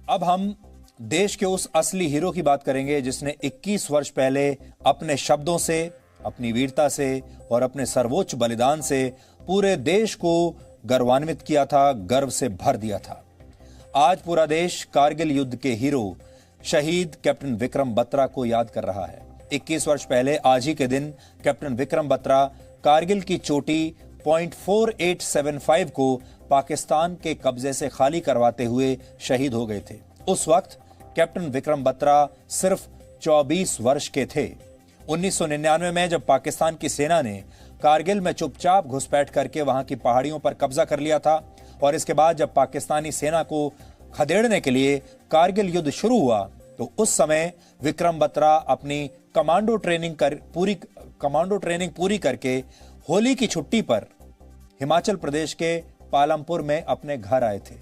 अब हम देश के उस असली हीरो की बात करेंगे जिसने 21 वर्ष पहले अपने शब्दों से, अपनी वीरता से और अपने सर्वोच्च बलिदान से पूरे देश को गौरवान्वित किया था, गर्व से भर दिया था। आज पूरा देश कारगिल युद्ध के हीरो शहीद कैप्टन विक्रम बत्रा को याद कर रहा है। 21 वर्ष पहले आज ही के दिन कैप्टन विक्रम बत्रा कारगिल की चोटी .4875 को पाकिस्तान के कब्जे से खाली करवाते हुए शहीद हो गए थे। उस वक्त कैप्टन विक्रम बत्रा सिर्फ 24 वर्ष के थे। 1999 में जब पाकिस्तान की सेना ने कारगिल में चुपचाप घुसपैठ करके वहां की पहाड़ियों पर कब्जा कर लिया था और इसके बाद जब पाकिस्तानी सेना को खदेड़ने के लिए कारगिल युद्ध शुरू हुआ तो उस समय विक्रम बत्रा अपनी कमांडो ट्रेनिंग पूरी करके होली की छुट्टी पर हिमाचल प्रदेश के पालमपुर में अपने घर आए थे।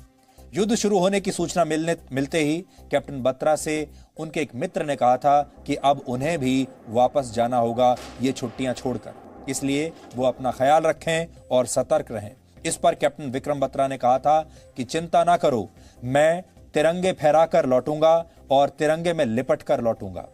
युद्ध शुरू होने की सूचना मिलते ही कैप्टन बत्रा से उनके एक मित्र ने कहा था कि अब उन्हें भी वापस जाना होगा ये छुट्टियां छोड़कर, इसलिए वो अपना ख्याल रखें और सतर्क रहें। इस पर कैप्टन विक्रम बत्रा ने कहा था कि चिंता ना करो, मैं तिरंगे फहराकर लौटूंगा और तिरंगे में लिपट कर लौटूंगा,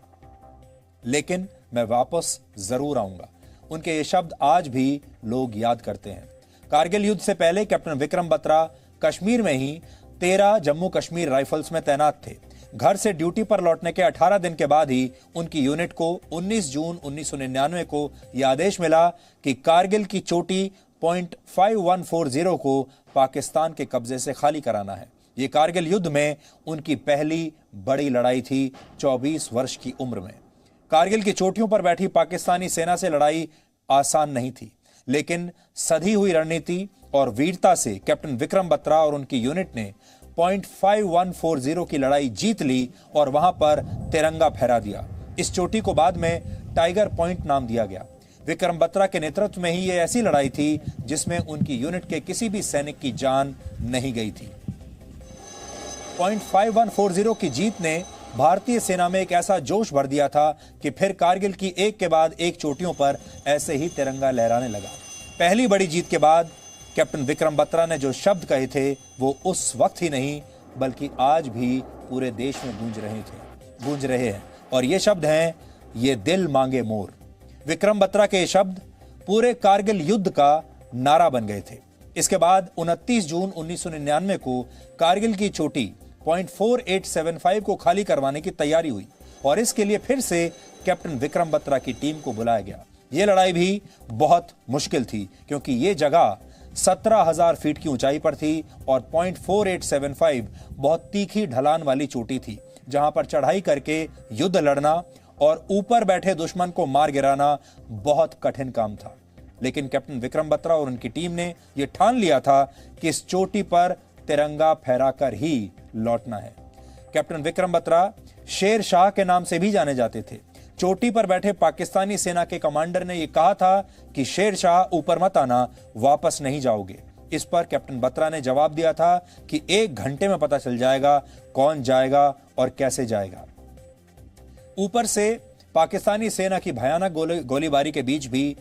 लेकिन मैं वापस जरूर आऊंगा। उनके ये शब्द आज भी लोग याद करते हैं। कारगिल युद्ध से पहले कैप्टन विक्रम बत्रा कश्मीर में ही 13 जम्मू कश्मीर राइफल्स में तैनात थे। घर से ड्यूटी पर लौटने के 18 दिन के बाद ही उनकी यूनिट को 19 जून 1999 को यह आदेश मिला कि कारगिल की चोटी .5140 को पाकिस्तान के कब्जे से खाली कराना है। ये कारगिल युद्ध में उनकी पहली बड़ी लड़ाई थी 24 वर्ष की उम्र में। कारगिल की चोटियों पर बैठी पाकिस्तानी सेना से लड़ाई आसान नहीं थी, लेकिन सधी हुई रणनीति और वीरता से कैप्टन विक्रम बत्रा और उनकी यूनिट ने .5140 की लड़ाई जीत ली और वहां पर तिरंगा फहरा दिया। इस चोटी को बाद में टाइगर पॉइंट नाम दिया गया। विक्रम बत्रा के नेतृत्व में ही यह ऐसी लड़ाई थी जिसमें उनकी यूनिट के किसी भी सैनिक की जान नहीं गई थी। .5140 की जीत ने भारतीय सेना में एक ऐसा जोश भर दिया था कि फिर कारगिल की एक के बाद एक चोटियों पर ऐसे ही तिरंगा लहराने लगा। पहली बड़ी जीत के बाद कैप्टन विक्रम बत्रा ने जो शब्द कहे थे वो उस वक्त ही नहीं बल्कि आज भी पूरे देश में गूंज रहे हैं और ये शब्द हैं, ये दिल मांगे मोर। विक्रम बत्रा के ये शब्द पूरे कारगिल युद्ध का नारा बन गए थे। इसके बाद 29 जून 1999 को कारगिल की चोटी .4875 को खाली करवाने की तैयारी हुई और इसके लिए फिर से कैप्टन विक्रम बत्रा की टीम को बुलाया गया। यह लड़ाई भी बहुत मुश्किल थी क्योंकि यह जगह 17,000 फीट की ऊंचाई पर थी और .4875 बहुत तीखी ढलान वाली चोटी थी जहां पर चढ़ाई करके युद्ध लड़ना और ऊपर बैठे दुश्मन को मार गिराना बहुत कठिन काम था। लेकिन कैप्टन विक्रम बत्रा और उनकी टीम ने यह ठान लिया था कि इस चोटी पर तिरंगा फहराकर ही लौटना है। कैप्टन विक्रम बत्रा शेर शाह के नाम से भी जाने जाते थे। चोटी पर बैठे पाकिस्तानी सेना के कमांडर ने यह कहा था कि शेर शाह ऊपर मत आना, वापस नहीं जाओगे। इस पर कैप्टन बत्रा ने जवाब दिया था कि 1 घंटे में पता चल जाएगा कौन जाएगा और कैसे जाएगा। ऊपर से पाकिस्तानी सेना की भयानक गोलीबारी के बीच भी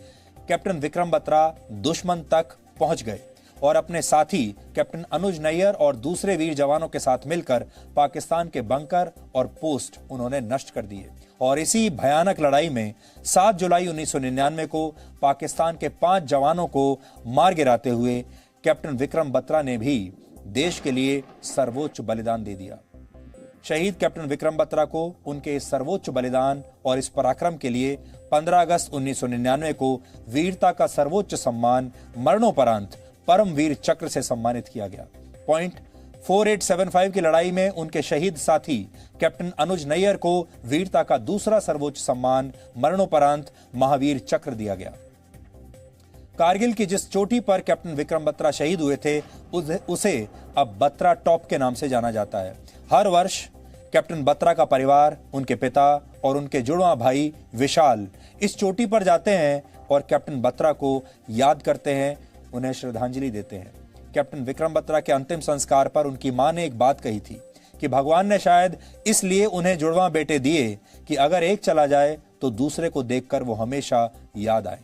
कैप्टन विक्रम बत्रा दुश्मन तक पहुंच गए और अपने साथी कैप्टन अनुज नैयर और दूसरे वीर जवानों के साथ मिलकर पाकिस्तान के बंकर और पोस्ट उन्होंने नष्ट कर दिए। और इसी भयानक लड़ाई में 7 जुलाई 1999 को पाकिस्तान के 5 जवानों को मार गिराते हुए कैप्टन विक्रम बत्रा ने भी देश के लिए सर्वोच्च बलिदान दे दिया। शहीद कैप्टन विक्रम बत्रा को उनके इस सर्वोच्च बलिदान और इस पराक्रम के लिए 15 अगस्त 1999 को वीरता का सर्वोच्च सम्मान मरणोपरांत परमवीर चक्र से सम्मानित किया गया। .4875 की लड़ाई में उनके शहीद साथी कैप्टन अनुज नैयर को वीरता का दूसरा सर्वोच्च सम्मान मरणोपरांत महावीर चक्र दिया गया। कारगिल की जिस चोटी पर कैप्टन विक्रम बत्रा शहीद हुए थे उसे अब बत्रा टॉप के नाम से जाना जाता है। हर वर्ष कैप्टन बत्रा का परिवार, उनके पिता और उनके जुड़वा भाई विशाल इस चोटी पर जाते हैं और कैप्टन बत्रा को याद करते हैं, उन्हें श्रद्धांजलि देते हैं। कैप्टन विक्रम बत्रा के अंतिम संस्कार पर उनकी मां ने एक बात कही थी कि भगवान ने शायद इसलिए उन्हें जुड़वा बेटे दिए कि अगर एक चला जाए तो दूसरे को देखकर वो हमेशा याद आए।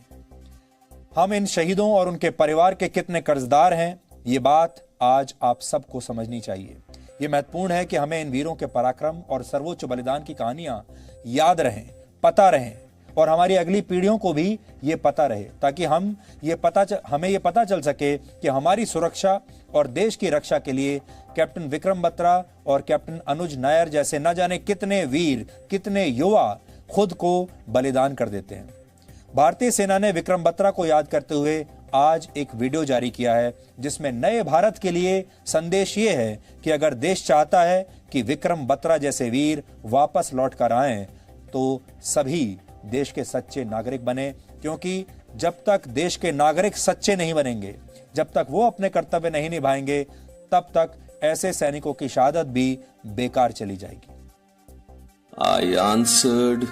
हम इन शहीदों और उनके परिवार के कितने कर्जदार हैं, ये बात आज आप सबको समझनी चाहिए। ये महत्वपूर्ण है कि हमें इन वीरों के पराक्रम और सर्वोच्च बलिदान की कहानियां याद रहें, पता रहें और हमारी अगली पीढ़ियों को भी ये पता रहे, ताकि हमें ये पता चल सके कि हमारी सुरक्षा और देश की रक्षा के लिए कैप्टन विक्रम बत्रा और कैप्टन अनुज नायर जैसे न जाने कितने वीर, कितने युवा खुद को बलिदान कर देते हैं। भारतीय सेना ने विक्रम बत्रा को याद करते हुए आज एक वीडियो जारी किया है, जिसमें नए भारत के लिए संदेश ये है कि अगर देश चाहता है कि विक्रम बत्रा जैसे वीर वापस लौट कर आएं, तो सभी देश के सच्चे नागरिक बने, क्योंकि जब तक देश के नागरिक सच्चे नहीं बनेंगे, जब तक वो अपने कर्तव्य नहीं निभाएंगे, तब तक ऐसे सैनिकों की शहादत भी बेकार चली जाएगी। I answered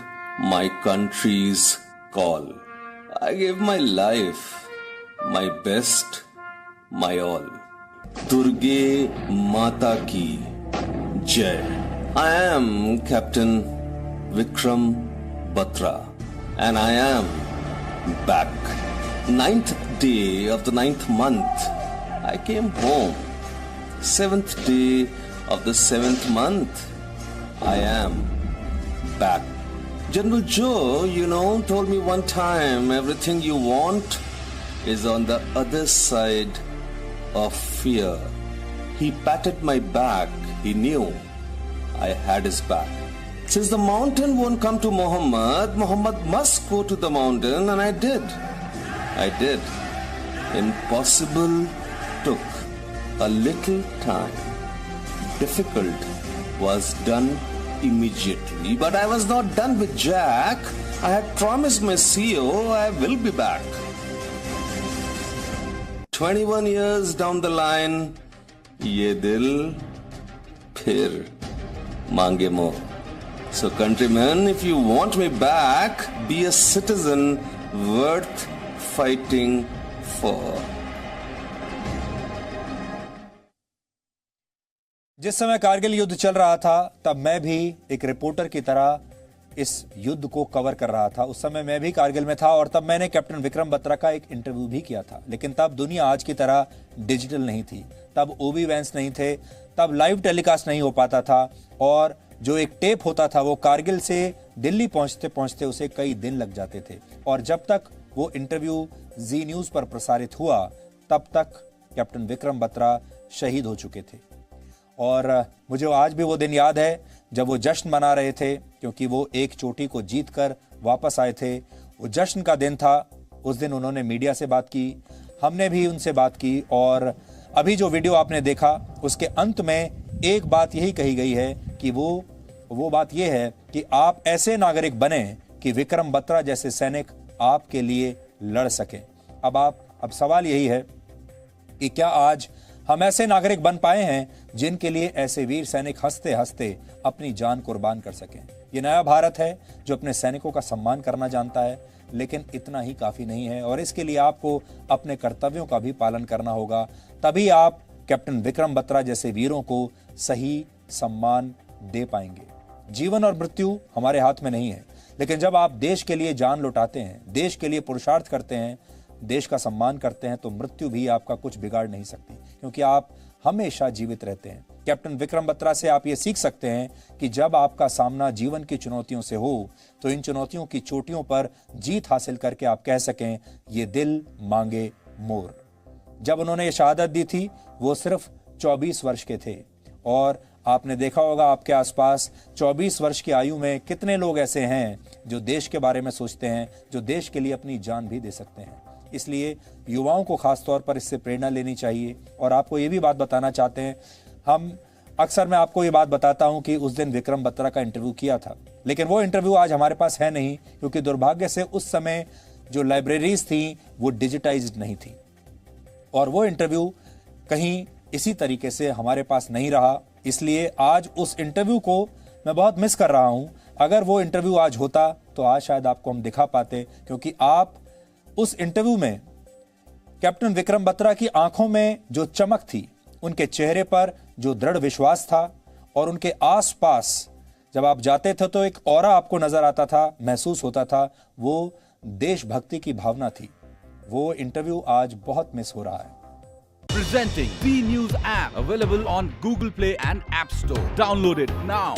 my country's call. I gave my life, my best, my all. Durge Mata ki Jai. I am Captain Vikram Batra and I am back. 9th day of the 9th month, I came home. 7th day of the 7th month, I am back. General Joe, told me one time, everything you want is on the other side of fear. He patted my back. He knew I had his back. Since the mountain won't come to Muhammad, Muhammad must go to the mountain, and I did. Impossible took a little time. Difficult was done immediately, but I was not done with Jack. I had promised my CEO I will be back. 21 years down the line, ye dil phir mange more. So countrymen, if you want me back, be a citizen worth fighting for. जिस समय कारगिल युद्ध चल रहा था, तब मैं भी एक रिपोर्टर की तरह इस युद्ध को कवर कर रहा था। उस समय मैं भी कारगिल में था और तब मैंने कैप्टन विक्रम बत्रा का एक इंटरव्यू भी किया था। लेकिन तब दुनिया आज की तरह डिजिटल नहीं थी, तब ओबी वैंस नहीं थे, तब लाइव टेलीकास्ट नहीं हो पाता था और जो एक टेप होता था वो कारगिल से दिल्ली पहुंचते पहुंचते उसे कई दिन लग जाते थे। और जब तक वो इंटरव्यू जी न्यूज पर प्रसारित हुआ, तब तक कैप्टन विक्रम बत्रा शहीद हो चुके थे। और मुझे आज भी वो दिन याद है जब वो जश्न मना रहे थे, क्योंकि वो एक चोटी को जीतकर वापस आए थे। वो जश्न का दिन था। उस दिन उन्होंने मीडिया से बात की, हमने भी उनसे बात की और अभी जो वीडियो आपने देखा उसके अंत में एक बात यही कही गई है कि वो बात ये है कि आप ऐसे नागरिक बने कि विक्रम बत्रा जैसे सैनिक आपके लिए लड़ सकें। अब सवाल यही है कि क्या आज हम ऐसे नागरिक बन पाए हैं जिनके लिए ऐसे वीर सैनिक हंसते हंसते अपनी जान कुर्बान कर सकें। ये नया भारत है जो अपने सैनिकों का सम्मान करना जानता है, लेकिन इतना ही काफी नहीं है और इसके लिए आपको अपने कर्तव्यों का भी पालन करना होगा। तभी आप कैप्टन विक्रम बत्रा जैसे वीरों को सही सम्मान दे पाएंगे। जीवन और मृत्यु हमारे हाथ में नहीं है, लेकिन जब आप देश के लिए जान लुटाते हैं, देश के लिए पुरुषार्थ करते हैं, देश का सम्मान करते हैं, तो मृत्यु भी आपका कुछ बिगाड़ नहीं सकती, क्योंकि आप हमेशा जीवित रहते हैं। कैप्टन विक्रम बत्रा से आप ये सीख सकते हैं कि जब आपका सामना जीवन की चुनौतियों से हो, तो इन चुनौतियों की चोटियों पर जीत हासिल करके आप कह सकें, ये दिल मांगे मोर। जब उन्होंने ये शहादत दी थी, वो सिर्फ 24 वर्ष के थे और आपने देखा होगा आपके आसपास 24 वर्ष की आयु में कितने लोग ऐसे हैं जो देश के बारे में सोचते हैं, जो देश के लिए अपनी जान भी दे सकते हैं। इसलिए युवाओं को खास तौर पर इससे प्रेरणा लेनी चाहिए। और आपको ये भी बात बताना चाहते हैं, मैं आपको ये बात बताता हूं कि उस दिन विक्रम बत्रा का इंटरव्यू किया था, लेकिन वो इंटरव्यू आज हमारे पास है नहीं, क्योंकि दुर्भाग्य से उस समय जो लाइब्रेरीज थी वो डिजिटाइज्ड नहीं थी और वो इंटरव्यू कहीं इसी तरीके से हमारे पास नहीं रहा। इसलिए आज उस इंटरव्यू को मैं बहुत मिस कर रहा हूं। अगर वो इंटरव्यू आज होता तो आज शायद आपको हम दिखा पाते, क्योंकि आप उस इंटरव्यू में कैप्टन विक्रम बत्रा की आंखों में जो चमक थी, उनके चेहरे पर जो दृढ़ विश्वास था और उनके आसपास जब आप जाते थे तो एक ऑरा आपको नजर आता था, महसूस होता था, वो देशभक्ति की भावना थी। वो इंटरव्यू आज बहुत मिस हो रहा है। Presenting B News app, available on Google Play and App Store. Download it now.